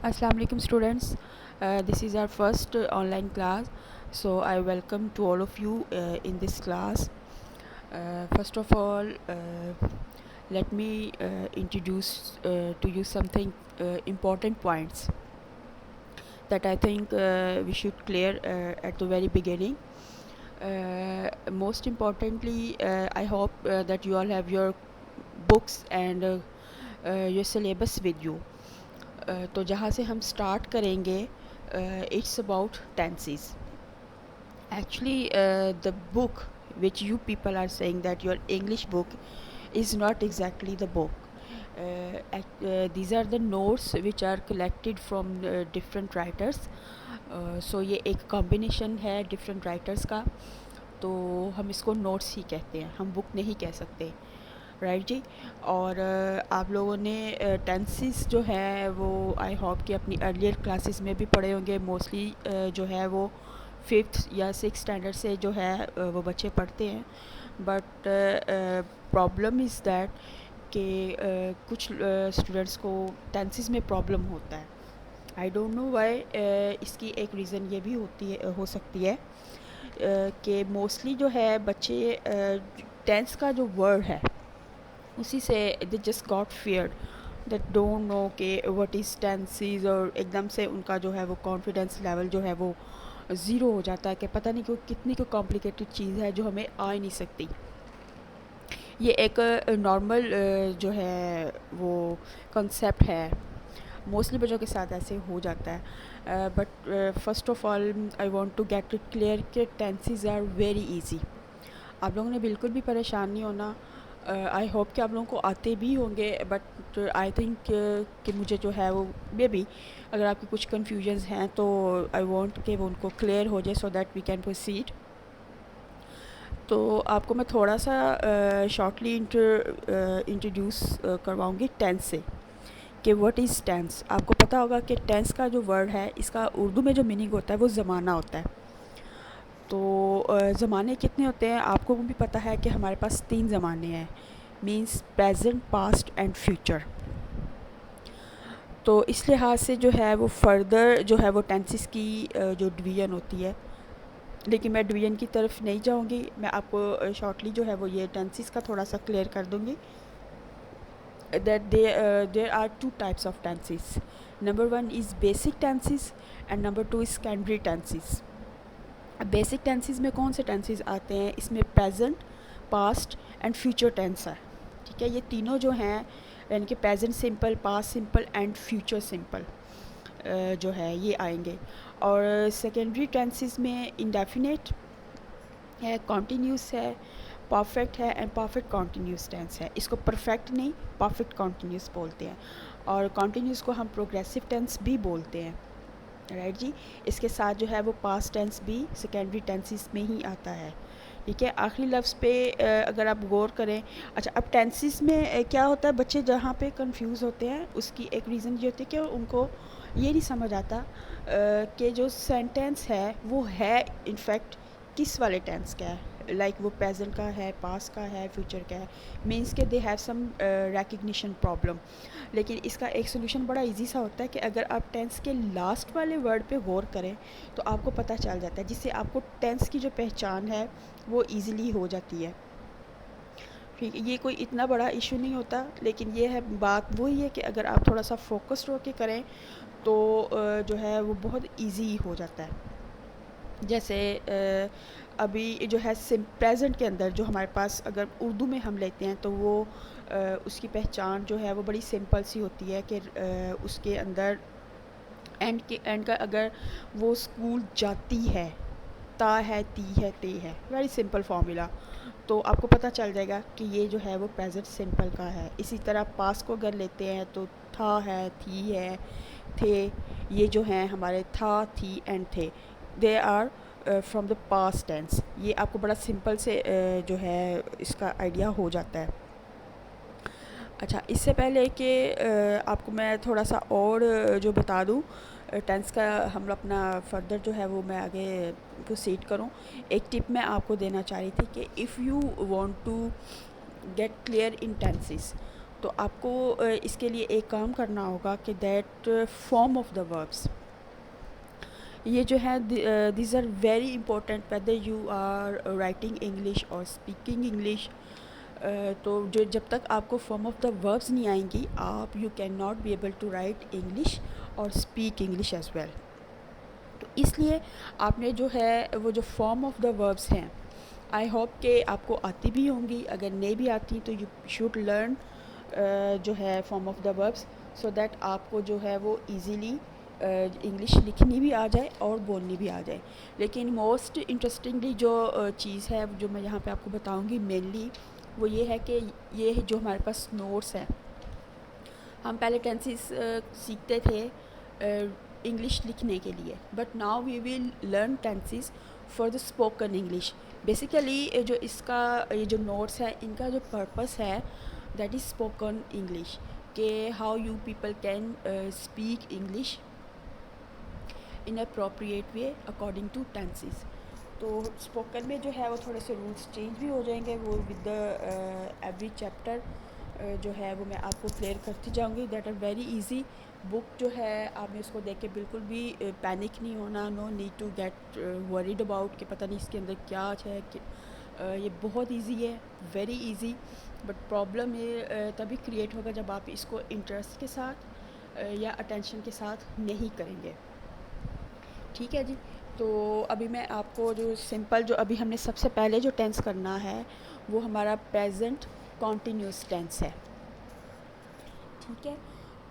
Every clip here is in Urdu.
Assalamu alaikum students. This is our first online class. So I welcome to all of you in this class. First of all, let me introduce to you something important points that I think we should clear at the very beginning. Most importantly, I hope that you all have your books and your syllabus with you. تو جہاں سے ہم اسٹارٹ کریں گے it's about tenses. Actually the book which you people are seeing that your English book is not exactly the book. These are the notes which are collected from different writers. So یہ ایک کمبینیشن ہے ڈفرنٹ رائٹرس کا, تو ہم اس کو نوٹس ہی کہتے ہیں, ہم بک نہیں کہہ سکتے, رائٹ جی. اور آپ لوگوں نے ٹینسز جو ہے وہ آئی ہوپ کہ اپنی ارلیئر کلاسز میں بھی پڑھے ہوں گے. موسٹلی جو ہے وہ 5th یا 6th اسٹینڈرڈ سے جو ہے وہ بچے پڑھتے ہیں. بٹ پرابلم از دیٹ کہ کچھ اسٹوڈنٹس کو ٹینسز میں پرابلم ہوتا ہے. I don't know Y. اس کی ایک ریزن یہ بھی ہو سکتی ہے کہ موسٹلی جو ہے بچے ٹینس کا جو ورڈ ہے اسی سے they just got feared that don't know کہ وٹ از ٹینسز, اور ایک دم سے ان کا جو ہے وہ کانفیڈینس لیول جو ہے وہ زیرو ہو جاتا ہے کہ پتہ نہیں کہ کتنی کو کمپلیکیٹڈ چیز ہے جو ہمیں آ ہی نہیں سکتی. یہ ایک نارمل جو ہے وہ کنسیپٹ ہے, موسٹلی بچوں کے ساتھ ایسے ہو جاتا ہے. But first of all I want to get it clear کہ ٹینسز آر ویری ایزی. آپ لوگوں نے بالکل بھی پریشان نہیں ہونا. آئی ہوپ کہ آپ لوگوں کو آتے بھی ہوں گے, بٹ آئی تھنک کہ مجھے جو ہے وہ مے بی اگر آپ کی کچھ کنفیوژنز ہیں تو آئی وانٹ کہ وہ ان کو کلیئر ہو جائے so that we can proceed. تو آپ کو میں تھوڑا سا شارٹلی انٹروڈیوس کرواؤں گی ٹینس سے کہ واٹ از ٹینس. آپ کو پتہ ہوگا کہ ٹینس کا جو ورڈ ہے اس کا اردو میں جو میننگ ہوتا ہے وہ زمانہ ہوتا ہے. تو زمانے کتنے ہوتے ہیں آپ کو بھی پتہ ہے کہ ہمارے پاس 3 زمانے ہیں, means present, past and future. تو اس لحاظ سے جو ہے وہ فردر جو ہے وہ ٹینسز کی جو ڈویژن ہوتی ہے, لیکن میں ڈویژن کی طرف نہیں جاؤں گی. میں آپ کو شارٹلی جو ہے وہ یہ ٹینسز کا تھوڑا سا کلیئر کر دوں گی that there are 2 types of tenses. Number 1 is basic tenses and number 2 is secondary tenses. Basic tenses میں کون سے ٹینسز آتے ہیں؟ اس میں present, past and future tense ہے. ٹھیک ہے, یہ تینوں جو ہیں یعنی کہ present simple, past simple and future simple جو ہے یہ آئیں گے. اور سیکنڈری ٹینسز میں انڈیفینیٹ ہے, کانٹینیوس ہے, پرفیکٹ ہے اینڈ پرفیکٹ کانٹینیوس ٹینس ہے. اس کو پرفیکٹ نہیں پرفیکٹ کانٹینیوس بولتے ہیں, اور کانٹینیوس کو ہم پروگریسو ٹینس بھی بولتے ہیں, رائٹ جی. اس کے ساتھ جو ہے وہ پاسٹ ٹینس بھی سیکنڈری ٹینسز میں ہی آتا ہے. ٹھیک ہے, آخری لفظ پہ اگر آپ غور کریں. اچھا, اب ٹینسز میں کیا ہوتا ہے, بچے جہاں پہ کنفیوز ہوتے ہیں اس کی ایک ریزن یہ ہوتی ہے کہ ان کو یہ نہیں سمجھ آتا کہ جو سینٹینس ہے وہ ہے انفیکٹ کس والے ٹینس کا ہے, لائک وہ پریزنٹ کا ہے, پاسٹ کا ہے, فیوچر کا ہے, مینس کہ they have some recognition problem. لیکن اس کا ایک سلوشن بڑا ایزی سا ہوتا ہے کہ اگر آپ ٹینس کے لاسٹ والے ورڈ پہ غور کریں تو آپ کو پتہ چل جاتا ہے, جس سے آپ کو ٹینس کی جو پہچان ہے وہ ایزیلی ہو جاتی ہے. ٹھیک ہے, یہ کوئی اتنا بڑا ایشو نہیں ہوتا, لیکن یہ ہے بات وہی ہے کہ اگر آپ تھوڑا سا فوکسڈ ہو کے کریں تو جو ہے وہ بہت ایزی ہو جاتا ہے. جیسے ابھی جو ہے پریزنٹ کے اندر جو ہمارے پاس اگر اردو میں ہم لیتے ہیں تو وہ اس کی پہچان جو ہے وہ بڑی سمپل سی ہوتی ہے کہ اس کے اندر اینڈ کا اگر وہ اسکول جاتی ہے, تا ہے, تی ہے, تے ہے, ویری سمپل فارمولا, تو آپ کو پتہ چل جائے گا کہ یہ جو ہے وہ پریزنٹ سمپل کا ہے. اسی طرح پاس کو اگر لیتے ہیں تو تھا ہے, تھی ہے, تھے, یہ جو ہیں ہمارے تھا, تھی اینڈ تھے, they are from the past tense. یہ آپ کو بڑا سمپل سے جو ہے اس کا آئیڈیا ہو جاتا ہے. اچھا, اس سے پہلے کہ آپ کو میں تھوڑا سا اور جو بتا دوں ٹینس کا, ہم اپنا فردر جو ہے وہ میں آگے پروسیڈ کروں, ایک ٹپ میں آپ کو دینا چاہ رہی تھی کہ if you want to get clear in tenses تو آپ کو اس کے لیے ایک کام کرنا ہوگا کہ that form of the verbs یہ جو ہے these are very important whether you are writing English اور اسپیکنگ انگلش. تو جو جب تک آپ کو فارم آف دا وربس نہیں آئیں گی آپ you can not be able to write English اور اسپیک انگلش ایز ویل. تو اس لیے آپ نے جو ہے وہ جو فارم آف دا وربس ہیں آئی ہوپ کہ آپ کو آتی بھی ہوں گی, اگر نہیں بھی آتی تو یو شوڈ لرن جو ہے form of the verbs so that آپ کو جو ہے وہ ایزیلی انگلش لکھنی بھی آ جائے اور بولنی بھی آ جائے. لیکن موسٹ انٹرسٹنگلی جو چیز ہے جو میں یہاں پہ آپ کو بتاؤں گی مینلی وہ یہ ہے کہ یہ جو ہمارے پاس نوٹس ہے, ہم پہلے ٹینسز سیکھتے تھے انگلش لکھنے کے لیے, but now we will learn tenses for the spoken English. Basically جو اس کا یہ جو نوٹس ہے ان کا جو پرپس ہے دیٹ از اسپوکن انگلش, کہ how you people can speak English in appropriate way according to tenses. تو اسپوکن میں جو ہے وہ تھوڑے سے رولس چینج بھی ہو جائیں گے, وہ ود دا ایوری چیپٹر جو ہے وہ میں آپ کو کلیئر کرتی جاؤں گی. دیٹ آر ویری ایزی بک جو ہے آپ نے اس کو دیکھ کے بالکل بھی پینک نہیں ہونا, no need to get worried about کہ پتہ نہیں اس کے اندر کیا ہے. کہ یہ بہت ایزی ہے, ویری ایزی, بٹ پرابلم یہ تبھی کریٹ ہوگا جب آپ اس کو انٹرسٹ کے ساتھ یا اٹینشن کے ساتھ نہیں کریں گے. ٹھیک ہے جی. تو ابھی میں آپ کو جو سمپل جو ابھی ہم نے سب سے پہلے جو ٹینس کرنا ہے وہ ہمارا پریزنٹ کنٹینیوس ٹینس ہے. ٹھیک ہے,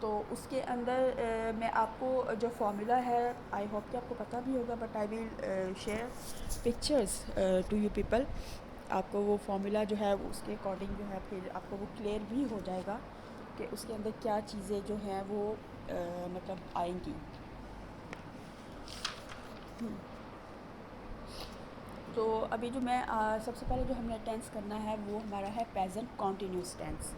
تو اس کے اندر میں آپ کو جو فارمولا ہے آئی ہوپ کہ آپ کو پتہ بھی ہوگا, but I will share pictures to you people. آپ کو وہ فارمولا جو ہے اس کے اکارڈنگ جو ہے پھر آپ کو وہ کلیئر بھی ہو جائے گا کہ اس کے اندر کیا چیزیں جو ہیں وہ مطلب آئیں گی. تو ابھی جو میں سب سے پہلے جو ہم نے ٹینس کرنا ہے وہ ہمارا ہے پریزنٹ کنٹینیوس ٹینس,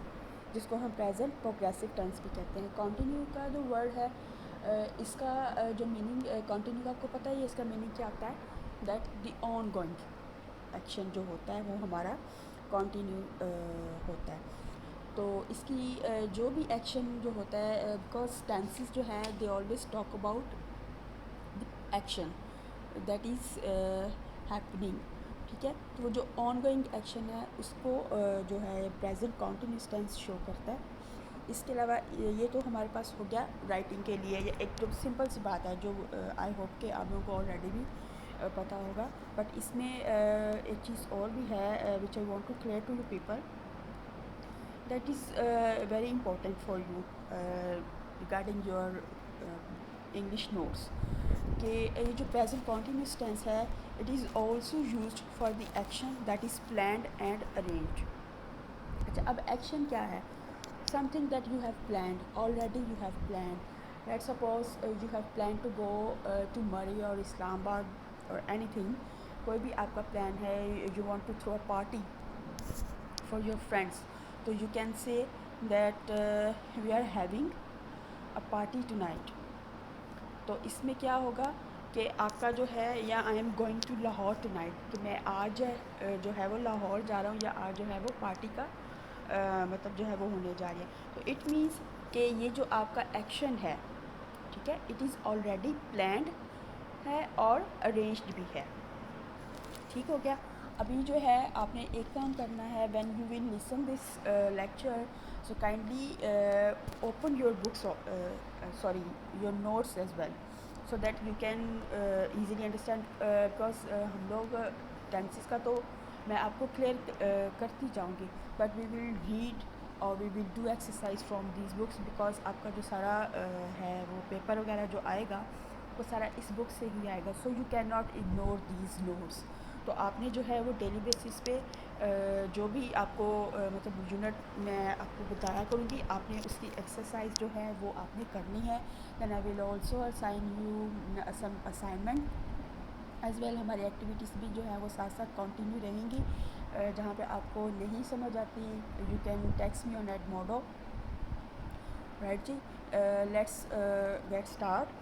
جس کو ہم پریزنٹ پروگریسو ٹینس بھی کہتے ہیں. کنٹینیو کا جو ورڈ ہے اس کا جو میننگ کنٹینیو کا آپ کو پتہ ہی ہے اس کا میننگ کیا ہوتا ہے, that the on going action جو ہوتا ہے وہ ہمارا کنٹینیو ہوتا ہے. تو اس کی جو بھی ایکشن جو ہوتا ہے بیکاز ٹینسز جو ہیں they always talk about action that is happening. ٹھیک ہے, تو وہ جو آن گوئنگ ایکشن ہے اس کو جو ہے پریزنٹ کنٹینیوس ٹینس شو کرتا ہے. اس کے علاوہ یہ تو ہمارے پاس ہو گیا رائٹنگ کے لیے, یہ ایک تو سمپل سی بات ہے جو آئی ہوپ کہ آپ لوگوں کو آلریڈی بھی پتہ ہوگا, بٹ اس میں ایک چیز اور بھی ہے which I want to clear to you people, that is very important for you regarding your English notes, کہ یہ جو پریزنٹ کنٹینیوس ٹینس ہے it is also used for the action that is planned and arranged. اچھا, اب ایکشن کیا ہے, something that you have planned already, you have planned let suppose you have plan to go to Murree اور اسلام آباد اور اینی تھنگ, کوئی بھی آپ کا پلان ہے, you want to throw a party for your friends, تو you can say that we are having a party tonight. تو اس میں کیا ہوگا کہ آپ کا جو ہے یا I am going to Lahore tonight, کہ میں آج جو ہے وہ لاہور جا رہا ہوں یا آج جو ہے وہ پارٹی کا مطلب جو ہے وہ ہونے جا رہی ہے. تو اٹ مینس کہ یہ جو آپ کا ایکشن ہے ٹھیک ہے اٹ از آلریڈی پلانڈ ہے اور ارینجڈ بھی ہے. ٹھیک ہو گیا. ابھی جو ہے آپ نے ایک کام کرنا ہے, when you will listen this lecture so kindly open your books sorry your notes as well so that you can easily understand, because ہم لوگ ٹینسز کا تو میں آپ کو کلیئر کرتی جاؤں گی, بٹ وی ول ریڈ اور we will do exercise from these books, because آپ کا جو سارا ہے وہ پیپر وغیرہ جو آئے گا وہ سارا اس بک سے ہی آئے گا. So you can not ignore these notes. تو آپ نے جو ہے وہ ڈیلی بیسس پہ جو بھی آپ کو مطلب یونٹ میں آپ کو بتایا کروں گی, آپ نے اس کی ایکسرسائز جو ہے وہ آپ نے کرنی ہے. Then I will also assign you some assignment as well. ہماری ایکٹیویٹیز بھی جو ہے وہ ساتھ ساتھ کنٹینیو رہیں گی. جہاں پہ آپ کو نہیں سمجھ آتی you can text me on Edmodo. Right جی, let's get start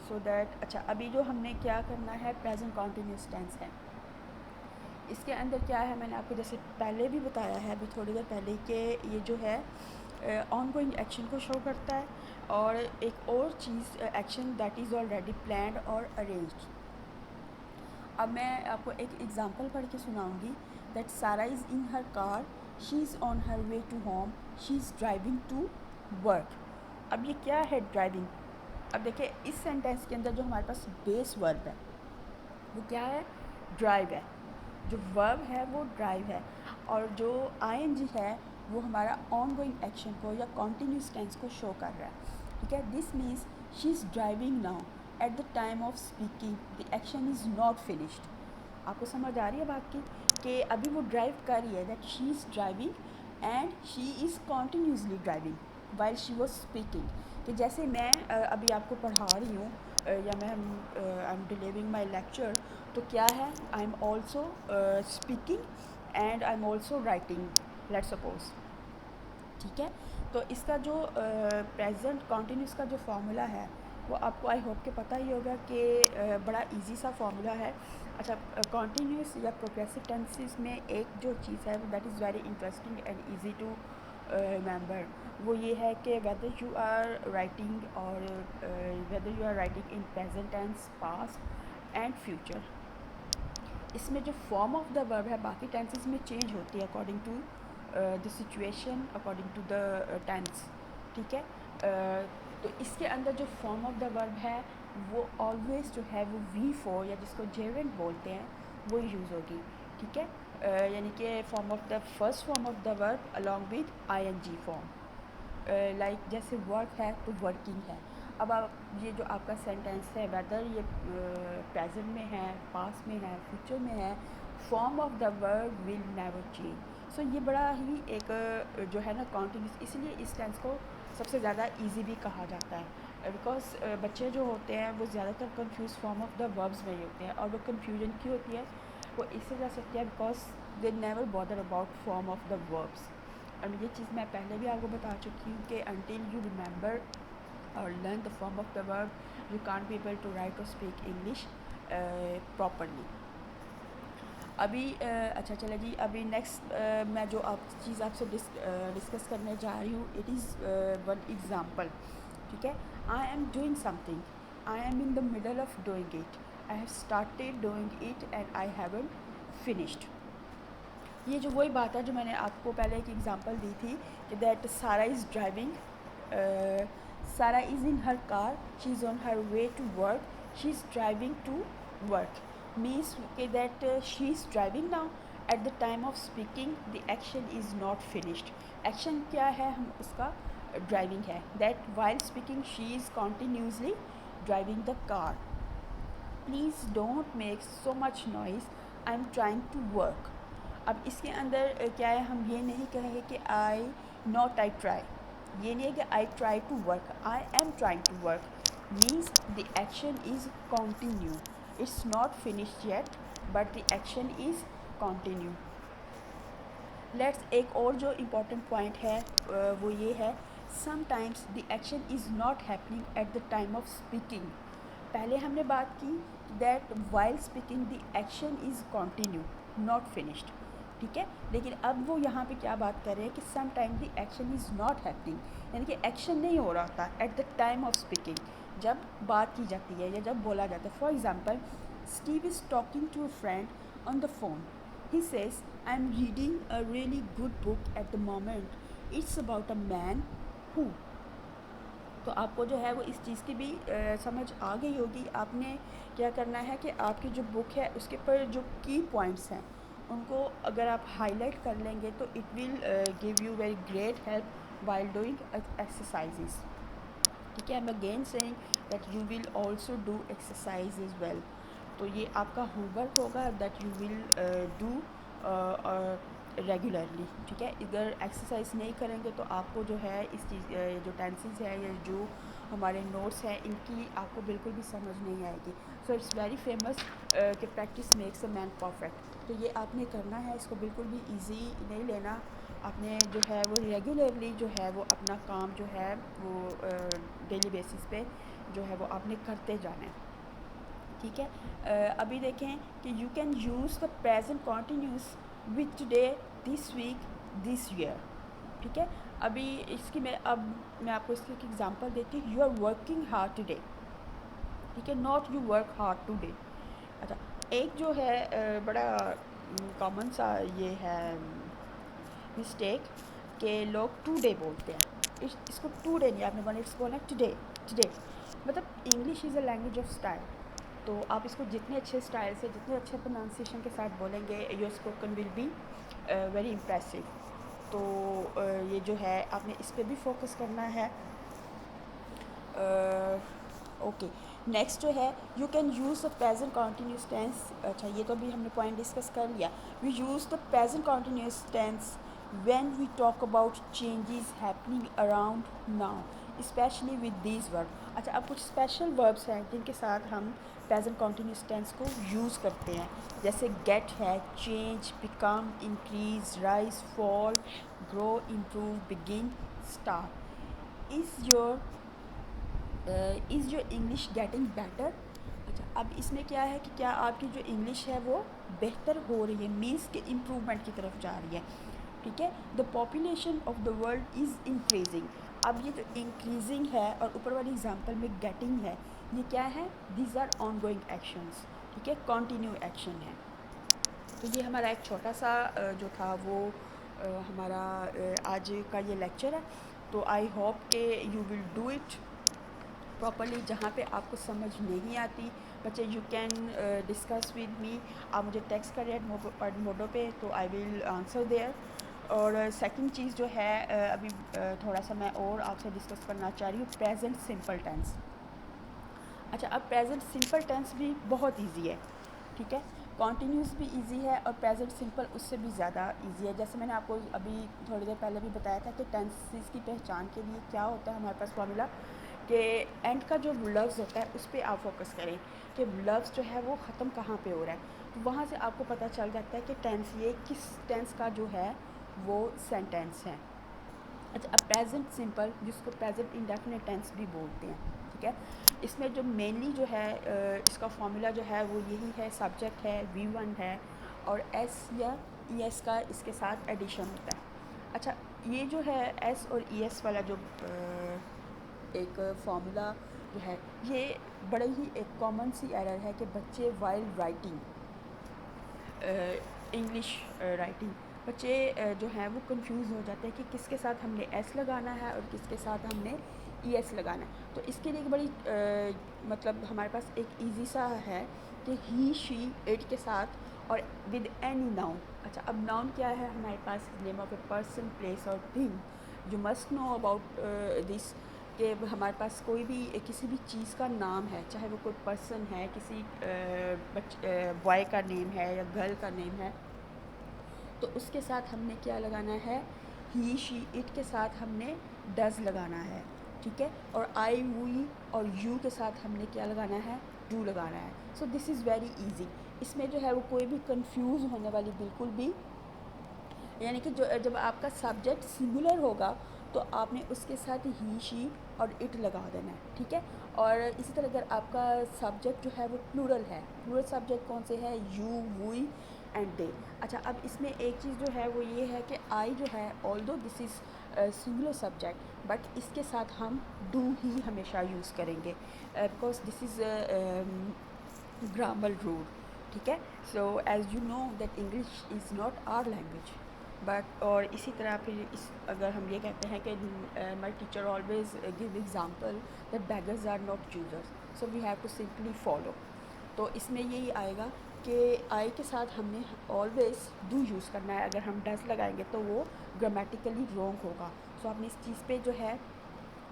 so that. اچھا, ابھی جو ہم نے کیا کرنا ہے پریزنٹ کنٹینیوس ٹینس ہے, اس کے اندر کیا ہے میں نے آپ کو جیسے پہلے بھی بتایا ہے ابھی تھوڑی دیر پہلے کہ یہ جو ہے آن گوئنگ ایکشن کو شو کرتا ہے، اور ایک اور چیز action that is already planned اور ارینجڈ. اب میں آپ کو ایک ایگزامپل پڑھ کے سناؤں گی. That Sara is in her car, she is on her way to home, she is driving to work. اب یہ کیا ہے ڈرائیونگ؟ اب دیکھیں اس سینٹینس کے اندر جو ہمارے پاس بیس ورب ہے وہ کیا ہے؟ ڈرائیو ہے. جو ورب ہے وہ ڈرائیو ہے، اور جو آئی این جی ہے وہ ہمارا آن گوئنگ ایکشن کو یا کنٹینیوس ٹینس کو شو کر رہا ہے. ٹھیک ہے. This means she is driving now at the time of speaking the action is not finished. آپ کو سمجھ آ رہی ہے بات کی کہ ابھی وہ ڈرائیو کر رہی ہے، that she is driving and she is continuously driving while she was speaking. کہ جیسے میں ابھی آپ کو پڑھا رہی ہوں یا میں I am delivering my lecture, تو کیا ہے؟ I am also speaking and I am also writing, let suppose. ٹھیک ہے. تو اس کا جو پریزنٹ کنٹینیوس کا جو فارمولا ہے وہ آپ کو آئی ہوپ کہ پتہ ہی ہوگا کہ بڑا ایزی سا فارمولا ہے. اچھا، کنٹینیوس یا پروگریسو ٹینسز میں ایک جو چیز ہے that is very interesting and easy to remember, وہ یہ ہے کہ whether you are writing or whether you are writing in present tense, past and future, اس میں جو فارم آف دا ورب ہے باقی ٹینسز میں چینج ہوتی ہے according to the situation, according to the tense. ٹھیک ہے. تو اس کے اندر جو فارم آف دا ورب ہے وہ آلویز جو ہے وہ وی فور یا جس کو جیرنٹ بولتے ہیں وہ یوز ہوگی. ٹھیک ہے. یعنی کہ form of the first form of the verb along with I N G form. Like جیسے ورک ہے تو ورکنگ ہے. اب آپ یہ جو آپ کا سینٹینس ہے ویدر یہ پریزنٹ میں ہے، پاسٹ میں ہے، فیوچر میں ہے، فارم آف دا ورب ول نیور چینج. سو یہ بڑا ہی ایک جو ہے نا کنٹینیوس، اس لیے اس ٹینس کو سب سے زیادہ ایزی بھی کہا جاتا ہے بیکاز بچے جو ہوتے ہیں وہ زیادہ تر confuse form of the verbs میں ہی ہوتے ہیں، اور وہ کنفیوژن کیوں ہوتی ہے وہ اس سے جا سکتی ہے because they never bother about form of the verbs. اور یہ چیز میں پہلے بھی آپ کو بتا چکی ہوں کہ until you remember or learn the form of the verb you can't be able to write or speak English properly. ابھی اچھا چلے جی، ابھی نیکسٹ میں جو چیز آپ سے ڈسکس کرنے جا رہی ہوں اٹ از ون ایگزامپل. ٹھیک ہے. I am doing some thing, I am in the middle of doing it, I have started doing it and I haven't finished. یہ جو وہی بات ہے جو میں نے آپ کو پہلے ایک ایگزامپل دی تھی کہ that Sara is driving, Sara is in her car, she is on her way to work, she is driving to work. means that she is driving now at the time of speaking the action is not finished. action کیا ہے؟ ہم اس کا driving ہے. that while speaking she is continuously driving the car. please don't make so much noise, I am trying to work. اب اس کے اندر کیا ہے؟ ہم یہ نہیں کہیں گے کہ I not I try، یہ نہیں ہے کہ I try to work، I am trying to work. means the action is continue. It's not finished yet but the action is continue. Let's ایک اور جو امپورٹنٹ پوائنٹ ہے وہ یہ ہے sometimes the action is not happening at the time of speaking. پہلے ہم نے بات کی that while speaking the action is continue not finished. ٹھیک ہے. لیکن اب وہ یہاں پہ کیا بات کر رہے ہیں کہ sometimes the action is not happening، یعنی کہ ایکشن نہیں ہو رہا ہوتا at the time of speaking، جب بات کی جاتی ہے یا جب بولا جاتا ہے. For example Steve is talking to a friend on the phone. He says, I'm reading a really good book at the moment. It's about a man who. تو آپ کو جو ہے وہ اس چیز کی بھی سمجھ آ گئی ہوگی. آپ نے کیا کرنا ہے کہ آپ کی جو بک ہے اس کے پر جو کی پوائنٹس ہیں ان کو اگر آپ ہائی لائٹ کر لیں گے تو it will give you very great help while doing exercises. ٹھیک ہے. Am again seeing that you will also do exercise as well. تو یہ آپ کا ہوم ورک ہوگا that you will do regularly. ٹھیک ہے. اگر ایکسرسائز نہیں کریں گے تو آپ کو جو ہے اس چیز جو ٹینسز ہے یا جو ہمارے نوٹس ہیں ان کی آپ کو بالکل بھی سمجھ نہیں آئے گی. سو اٹس ویری فیمس کہ practice makes a man perfect. تو یہ آپ نے کرنا ہے، اس کو بالکل بھی ایزی نہیں لینا. آپ نے جو ہے وہ ریگولرلی جو ہے وہ اپنا کام جو ہے وہ ڈیلی بیسس پہ جو ہے وہ آپ نے کرتے جانا ہے. ٹھیک ہے. ابھی دیکھیں کہ you can use the present continuous with today, this week, this year. ٹھیک ہے. ابھی اس کی میں آپ کو اس کی ایک ایگزامپل دیتی ہوں. You are working hard today. ٹھیک ہے, not you work hard today. اچھا, ایک جو ہے بڑا کامن سا یہ ہے مسٹیک کہ لوگ ٹو ڈے بولتے ہیں. اس کو ٹو ڈے نہیں آپ نے بولنا, اٹس بولنا ٹوڈے. ٹوڈے مطلب English is a language of style. تو آپ اس کو جتنے اچھے اسٹائل سے, جتنے اچھے پروننسیشن کے ساتھ بولیں گے, your spoken will be very impressive. تو یہ جو ہے آپ نے اس پہ بھی فوکس کرنا ہے. اوکے, نیکسٹ جو ہے you can use the present continuous tense. اچھا, یہ تو بھی ہم نے پوائنٹ ڈسکس کر لیا. We use the present continuous tense when we talk about changes happening around now especially with these verb. اچھا, اب کچھ اسپیشل وربس ہیں جن کے ساتھ ہم پریزنٹ کنٹینیوس ٹینس کو یوز کرتے ہیں, جیسے گیٹ ہے, change, become, increase, rise, fall, grow, improve, begin, start. Is your English getting better. اچھا, اب اس میں کیا ہے کہ کیا آپ کی جو انگلش ہے وہ بہتر ہو رہی ہے, مینس کہ امپرومنٹ کی طرف جا رہی ہے. ٹھیک ہے. The population of the world is increasing. اب یہ جو انکریزنگ ہے اور اوپر والی ایگزامپل میں گیٹنگ ہے, یہ کیا ہے, these are ongoing actions. ٹھیک ہے, کنٹینیو ایکشن ہے. تو یہ ہمارا ایک چھوٹا سا جو تھا وہ ہمارا آج کا یہ لیکچر ہے. تو آئی ہوپ کہ you will do it properly. جہاں پہ آپ کو سمجھ نہیں آتی بچے, you can discuss with me. آپ مجھے ٹیکسٹ کریں موڈو پہ, تو آئی ول آنسر دیئر. اور سیکنڈ چیز جو ہے ابھی تھوڑا سا میں اور آپ سے ڈسکس کرنا چاہ رہی ہوں, پریزنٹ سمپل ٹینس. اچھا, اب پریزنٹ سمپل ٹینس بھی بہت ایزی ہے. ٹھیک ہے, کنٹینیوس بھی ایزی ہے اور پریزنٹ سمپل اس سے بھی زیادہ ایزی ہے. جیسے میں نے آپ کو ابھی تھوڑی دیر پہلے بھی بتایا تھا کہ ٹینسز کی پہچان کے لیے کیا ہوتا ہے ہمارے پاس فارمولا, کہ اینڈ کا جو لفظ ہوتا ہے اس پہ آپ فوکس کریں کہ لفظ جو ہے وہ ختم کہاں پہ ہو رہا ہے. تو وہاں سے آپ کو پتہ چل جاتا ہے کہ ٹینس یہ کس ٹینس کا جو ہے وہ سینٹینس ہے. اچھا, اب پریزنٹ سمپل جس کو پریزنٹ انڈیفینٹ ٹینس بھی بولتے ہیں. ٹھیک ہے, اس میں جو مینلی جو ہے اس کا فارمولا جو ہے وہ یہی ہے, سبجیکٹ ہے, V1 ہے, اور ایس یا ای ایس کا اس کے ساتھ ایڈیشن ہوتا ہے. اچھا, یہ جو ہے ایس اور ای ایس والا جو ایک فارمولا جو ہے, یہ بڑے ہی ایک کامن سی ایرر ہے کہ بچے وائل رائٹنگ انگلش رائٹنگ, بچے جو ہیں وہ کنفیوز ہو جاتے ہیں کہ کس کے ساتھ ہم نے ایس لگانا ہے اور کس کے ساتھ ہم نے ای ایس لگانا ہے. تو اس کے لیے ایک بڑی مطلب ہمارے پاس ایک ایزی سا ہے کہ ہی, شی, اٹ کے ساتھ اور ود اینی ناؤن. اچھا, اب ناؤن کیا ہے ہمارے پاس, name of a person, place or thing. You must know about this کہ ہمارے پاس کوئی بھی کسی بھی چیز کا نام ہے, چاہے وہ کوئی پرسن ہے, کسی بوائے کا نیم ہے یا گرل کا نیم ہے, تو اس کے ساتھ ہم نے کیا لگانا ہے, ہی, شی, اٹ کے ساتھ ہم نے ڈز لگانا ہے. ٹھیک ہے, اور آئی, وی اور یو کے ساتھ ہم نے کیا لگانا ہے, ڈو لگانا ہے. سو دس از ویری ایزی. اس میں جو ہے وہ کوئی بھی کنفیوز ہونے والی بالکل بھی, یعنی کہ جب آپ کا سبجیکٹ سنگولر ہوگا تو آپ نے اس کے ساتھ ہی, شی اور اٹ لگا دینا ہے. ٹھیک ہے, اور اسی طرح اگر آپ کا سبجیکٹ جو ہے وہ پلورل ہے, پلورل سبجیکٹ کون سے ہے, یو, وی اینڈ دے. اچھا, اب اس میں ایک چیز جو ہے وہ یہ ہے کہ آئی جو ہے, although this is singular subject, but اس کے ساتھ ہم ڈو ہی ہمیشہ یوز کریں گے, because this is grammar rule. ٹھیک ہے, so as you know that English is not our language but. اور اسی طرح پھر اگر ہم یہ کہتے ہیں کہ my teacher always give example that beggars are not choosers, so we have to simply follow. تو اس میں یہی آئے گا کہ آئی کے ساتھ ہم نے آلویز ڈو یوز کرنا ہے. اگر ہم ڈز لگائیں گے تو وہ گرامیٹیکلی رانگ ہوگا. سو آپ نے اس چیز پہ جو ہے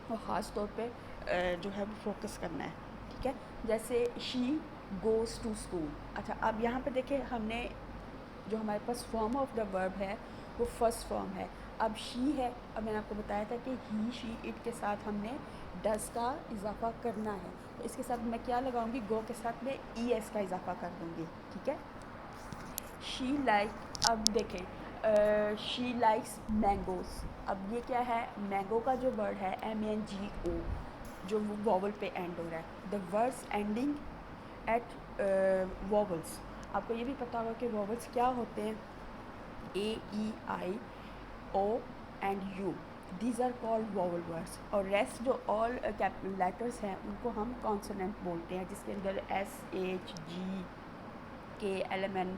وہ خاص طور پہ جو ہے وہ فوکس کرنا ہے. ٹھیک ہے, جیسے شی گوز ٹو اسکول. اچھا, اب یہاں پہ دیکھیں ہم نے جو ہمارے پاس فارم آف دا ورب ہے وہ فرسٹ فارم ہے. اب شی ہے, اب میں نے آپ کو بتایا تھا کہ ہی, شی, اٹ کے ساتھ ہم نے ڈز کا اضافہ کرنا ہے. تو اس کے ساتھ میں کیا لگاؤں گی, گو کے ساتھ میں ای ایس کا اضافہ کر دوں گی. ٹھیک ہے, شی لائک, اب دیکھیں شی لائکس مینگوز. اب یہ کیا ہے, مینگو کا جو ورڈ ہے MANGO جو واول پہ اینڈ ہو رہا ہے, the words ending at vowels. آپ کو یہ بھی پتہ ہوگا کہ واولس کیا ہوتے ہیں, A, E, I, O, and U. These are called vowel words. اور ریسٹ جو آل لیٹرس ہیں ان کو ہم کانسوننٹ بولتے ہیں, جس کے اندر ایس, ایچ, جی, کے, ایل, ایم, این,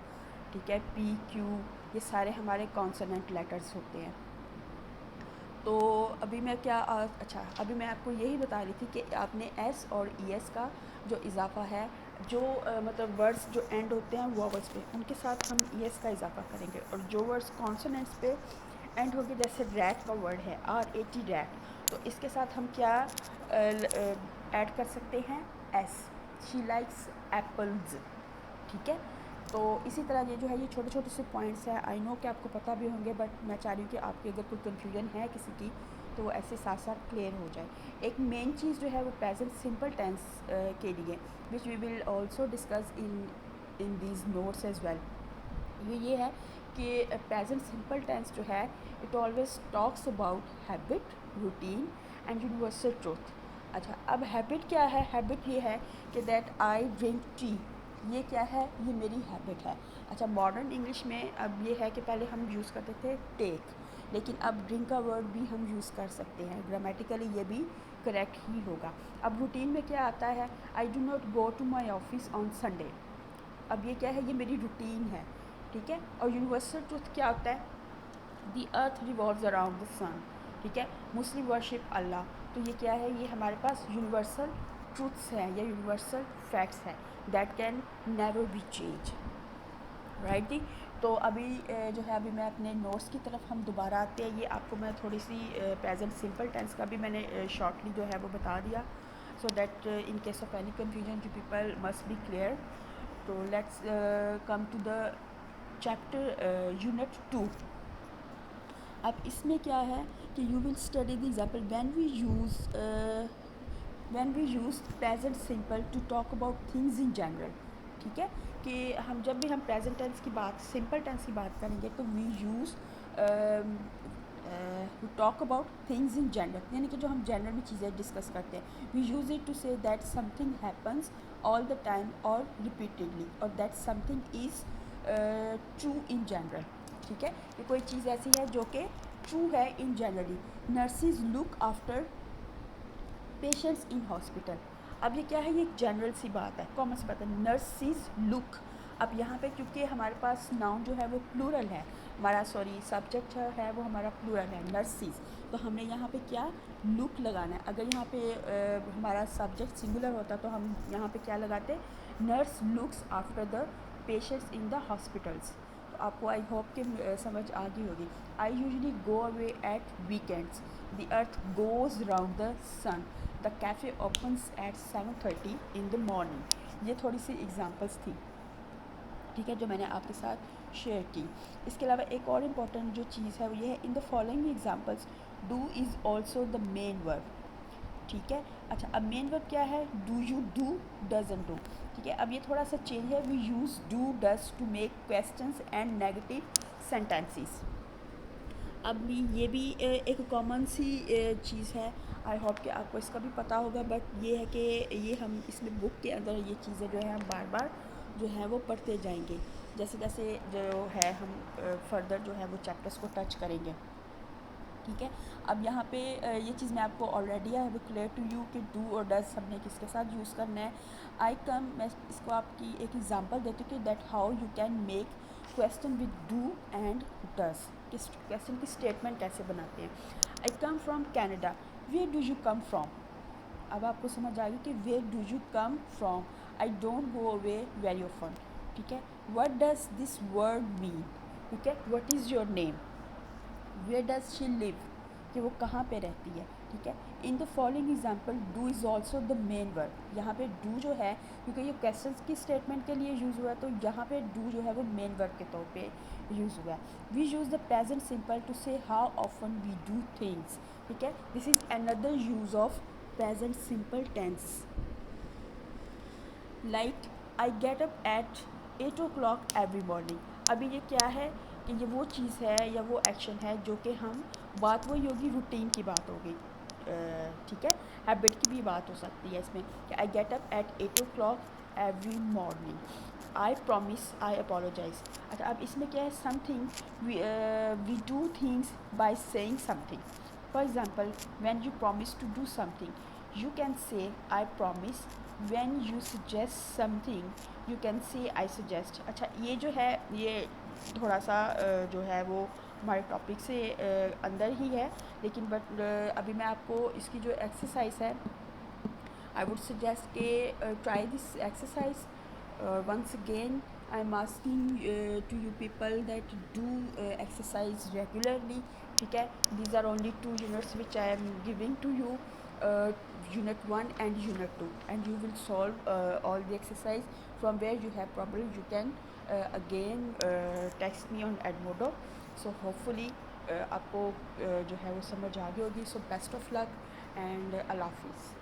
ٹھیک ہے, پی, کیو, یہ سارے ہمارے کانسوننٹ لیٹرس ہوتے ہیں. تو ابھی میں ابھی میں آپ کو یہی بتا رہی تھی کہ آپ نے ایس اور ای ایس کا جو اضافہ ہے, جو مطلب ورڈس جو اینڈ ہوتے ہیں واولس پہ, ان کے ساتھ ہم ای ایس کا اضافہ کریں گے. اور جو ورڈس کانسوننٹس پہ اینڈ ہوگی, جیسے ریٹ کا ورڈ ہے RAT ریٹ, تو اس کے ساتھ ہم کیا ایڈ کر سکتے ہیں, ایس. شی لائکس ایپلز, ٹھیک ہے. تو اسی طرح یہ جو ہے یہ چھوٹے چھوٹے سے پوائنٹس ہیں, آئی نو کہ آپ کو پتہ بھی ہوں گے, بٹ میں چاہ رہی ہوں کہ آپ کی اگر کوئی کنفیوژن ہے کسی کی تو وہ ایسے ساتھ ساتھ کلیئر ہو جائے. ایک مین چیز جو ہے وہ پریزنٹ سمپل ٹینس کے لیے, which we will also discuss in these notes as well, یہ ہے کہ پریزنٹ سمپل ٹینس جو ہے it always talks about habit, routine and universal truth. اچھا, اب ہیبٹ کیا ہے؟ ہیبٹ یہ ہے کہ دیٹ آئی ڈرنک ٹی, یہ کیا ہے؟ یہ میری ہیبٹ ہے. اچھا, ماڈرن انگلش میں اب یہ ہے کہ پہلے ہم یوز کرتے تھے ٹیک, لیکن اب ڈرنک کا ورڈ بھی ہم یوز کر سکتے ہیں, گرامیٹیکلی یہ بھی کریکٹ ہی ہوگا. اب روٹین میں کیا آتا ہے؟ I do not go to my office on Sunday. اب یہ کیا ہے؟ یہ میری روٹین ہے, ٹھیک ہے. اور یونیورسل ٹروتھ کیا ہوتا ہے؟ دی ارتھ ریوالوز اراؤنڈ دا سن, ٹھیک ہے. مسلم ورشپ اللہ, تو یہ کیا ہے؟ یہ ہمارے پاس یونیورسل ٹروتھس ہیں یا یونیورسل فیکٹس ہیں that can never be change, right جی. تو ابھی جو ہے ابھی میں اپنے نوٹس کی طرف ہم دوبارہ آتے ہیں. یہ آپ کو میں تھوڑی سی پریزنٹ سمپل ٹینس کا بھی میں نے شارٹلی جو ہے وہ بتا دیا, so that in case of any confusion you people must be clear. تو let's come to the chapter unit 2. اب اس میں کیا ہے کہ you will study the example when we use present simple to talk about things in general, ٹھیک ہے. کہ ہم جب بھی ہم پریزنٹ ٹینس کی بات, سمپل ٹینس کی بات کریں گے تو we use to talk about things in general, یعنی کہ جو ہم جنرل میں چیزیں ڈسکس کرتے ہیں. وی یوز اٹ ٹو سے that some thing happens all the time اور ریپیٹیڈلی, اور that some thing is true in general, ٹھیک ہے. کہ کوئی چیز ایسی ہے جو کہ ٹرو ہے in generally. Nurses look after patients in hospital. اب یہ کیا ہے؟ یہ ایک جنرل سی بات ہے, کامن سی بات ہے. نرسز لک, اب یہاں پہ کیونکہ ہمارے پاس ناؤن جو ہے وہ پلورل ہے, ہمارا سبجیکٹ ہے وہ ہمارا پلورل ہے نرسز, تو ہم نے یہاں پہ کیا لک لگانا ہے. اگر یہاں پہ ہمارا سبجیکٹ سنگولر ہوتا تو ہم یہاں پہ کیا لگاتے؟ Nurse looks after the patients in the hospitals. تو آپ کو آئی ہوپ کہ سمجھ آ گئی ہوگی. I usually go away at weekends. The earth goes round the sun. The cafe opens at 7:30 in the morning. یہ تھوڑی سی ایگزامپلس تھی, ٹھیک ہے, جو میں نے آپ کے ساتھ شیئر کی. اس کے علاوہ ایک اور امپورٹنٹ جو چیز ہے وہ یہ ہے, in the following examples do is also the main verb, ٹھیک ہے. اچھا, اب مین ورب کیا ہے؟ Do you do, doesn't do, ٹھیک ہے. اب یہ تھوڑا سا چینج ہے, we use do does to make questions and negative sentences. اب یہ بھی ایک کامن سی چیز ہے, آئی ہوپ کہ آپ کو اس کا بھی پتہ ہوگا, بٹ یہ ہے کہ یہ ہم اس میں بک کے اندر یہ چیزیں جو ہیں ہم بار بار جو ہیں وہ پڑھتے جائیں گے, جیسے جیسے جو ہے ہم فردر جو ہے وہ چیپٹرس کو ٹچ کریں گے, ٹھیک ہے. اب یہاں پہ یہ چیز میں آپ کو آلریڈی ہے وہ کلیئر ٹو یو کہ ڈو اور ڈز ہم نے کس کے ساتھ یوز کرنا ہے. میں اس کو آپ کی ایک ایگزامپل دیتی ہوں کہ that how you can make question with do and does. Question کی اسٹیٹمنٹ کیسے بناتے ہیں. I come from Canada. Where do you come from. اب آپ کو سمجھ آ گئی کہ where do you come from. I don't go away very often, ٹھیک ہے. What does this word mean, ٹھیک ہے. What is your name. Where does she live, کہ وہ کہاں پہ رہتی ہے, ٹھیک ہے. In the following example do is also the main verb. یہاں پہ ڈو جو ہے کیونکہ یہ کویسچنس کی اسٹیٹمنٹ کے لیے یوز ہوا ہے, تو یہاں پہ ڈو جو ہے وہ مین ورب کے طور پہ یوز ہوا ہے. We use the present simple to say how often we do things, ٹھیک ہے. This is another use of present simple tense. Like I get up at 8 o'clock every morning. ابھی یہ کیا ہے کہ یہ وہ چیز ہے یا وہ ایکشن ہے جو کہ ہم بات وہی ہوگی, روٹین کی بات ہوگی, ٹھیک ہے. ہیبٹ کی بھی بات ہو سکتی ہے اس میں کہ I get up at 8 o'clock every morning. I promise I apologise. اچھا اب اس میں کیا ہے, something we do things by saying something. For example when you promise to do something you can say I promise. When you suggest something you can say I suggest. اچھا یہ جو ہے یہ تھوڑا سا جو ہے وہ ہمارے ٹاپک سے اندر ہی ہے, لیکن بٹ ابھی میں آپ کو اس کی جو ایکسرسائز ہے I would suggest کہ try this exercise once again. I'm asking to you people that do exercise regularly. ٹھیک ہے, these are only 2 units which I am giving to you, unit 1 and unit 2, and you will solve all the exercise. From where you have problem you can again text me on Edmodo. So hopefully آپ کو جو ہے وہ سمجھ آ گئی ہوگی. So best of luck and اللہ حافظ.